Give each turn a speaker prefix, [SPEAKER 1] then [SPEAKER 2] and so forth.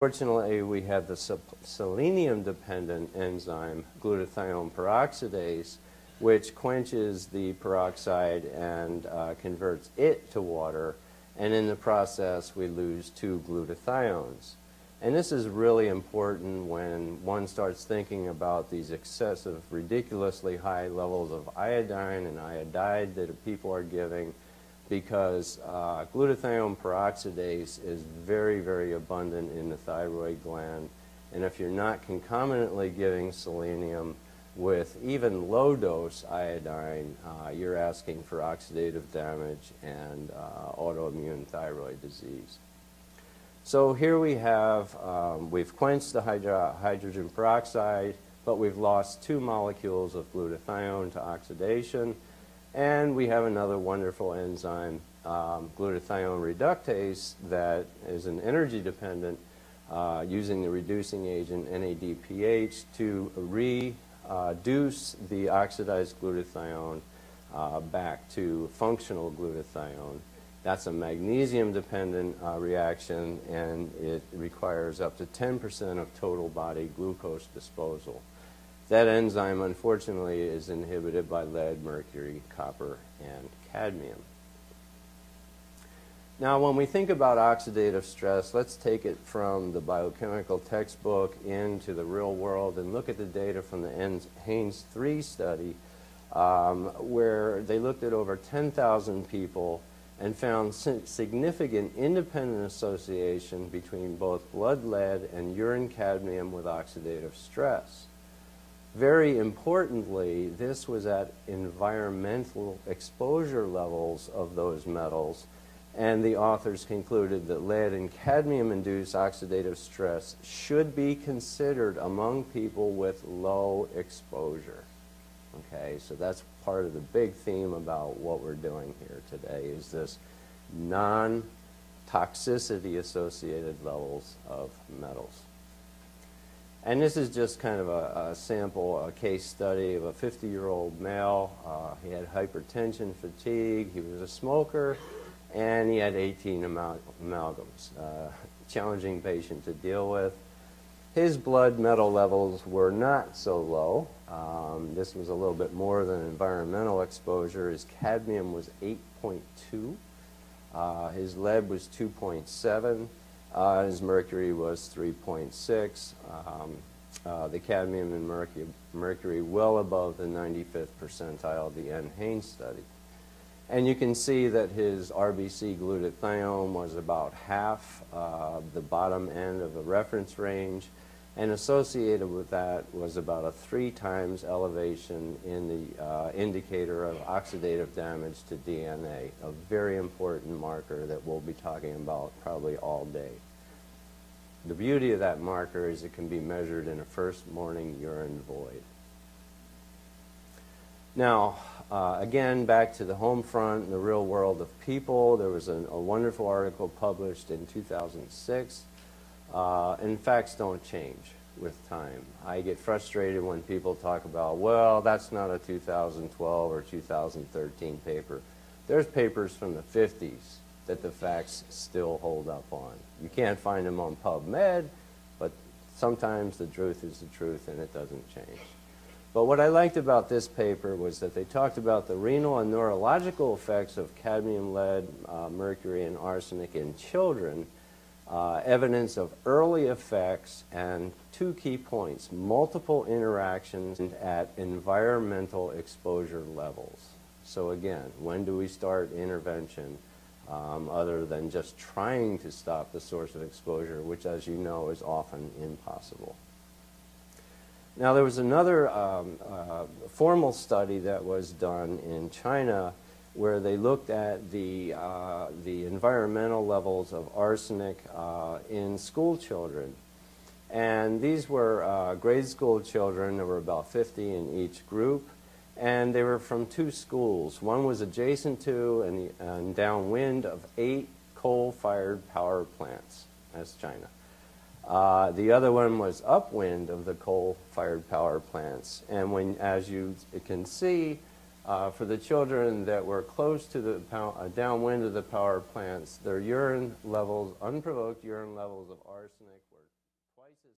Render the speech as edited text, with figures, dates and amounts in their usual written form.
[SPEAKER 1] Fortunately, we have the selenium-dependent enzyme, glutathione peroxidase, which quenches the peroxide and converts it to water, and in the process we lose 2 glutathiones. And this is really important when one starts thinking about these excessive, ridiculously high levels of iodine and iodide that people are giving, because glutathione peroxidase is very, very abundant in the thyroid gland. And if you're not concomitantly giving selenium with even low-dose iodine, you're asking for oxidative damage and autoimmune thyroid disease. So here we have, we've quenched the hydrogen peroxide, but we've lost 2 molecules of glutathione to oxidation. And we have another wonderful enzyme, glutathione reductase, that is an energy-dependent, using the reducing agent NADPH to reduce the oxidized glutathione back to functional glutathione. That's a magnesium-dependent reaction, and it requires up to 10% of total body glucose disposal. That enzyme, unfortunately, is inhibited by lead, mercury, copper, and cadmium. Now, when we think about oxidative stress, let's take it from the biochemical textbook into the real world and look at the data from the Haynes 3 study, where they looked at over 10,000 people and found significant independent association between both blood lead and urine cadmium with oxidative stress. Very importantly, this was at environmental exposure levels of those metals, and the authors concluded that lead and cadmium-induced oxidative stress should be considered among people with low exposure. Okay, so that's part of the big theme about what we're doing here today, is this non-toxicity associated levels of metals. And this is just kind of a sample, a case study of a 50-year-old male. He had hypertension, fatigue, he was a smoker, and he had 18 amalgams. Challenging patient to deal with. His blood metal levels were not so low. This was a little bit more than environmental exposure. His cadmium was 8.2. His lead was 2.7. His mercury was 3.6. The cadmium and mercury well above the 95th percentile of the Haynes study. And you can see that his RBC glutathione was about half the bottom end of the reference range, and associated with that was about a 3 times elevation in the indicator of oxidative damage to DNA, a very important marker that we'll be talking about probably all day. The beauty of that marker is it can be measured in a first morning urine void. Now, again, back to the home front, the real world of people. There was a wonderful article published in 2006. And facts don't change with time. I get frustrated when people talk about, well, that's not a 2012 or 2013 paper. There's papers from the 50s that the facts still hold up on. You can't find them on PubMed, but sometimes the truth is the truth and it doesn't change. But what I liked about this paper was that they talked about the renal and neurological effects of cadmium, lead, mercury, and arsenic in children, evidence of early effects, and 2 key points: multiple interactions at environmental exposure levels. So again, when do we start intervention other than just trying to stop the source of exposure, which, as you know, is often impossible? Now, there was another formal study that was done in China where they looked at the environmental levels of arsenic in school children. And these were grade school children. There were about 50 in each group. And they were from 2 schools. One was adjacent to and downwind of 8 coal-fired power plants. That's China. The other one was upwind of the coal-fired power plants. And as you can see, for the children that were close to the downwind of the power plants, their urine levels, unprovoked urine levels of arsenic were twice as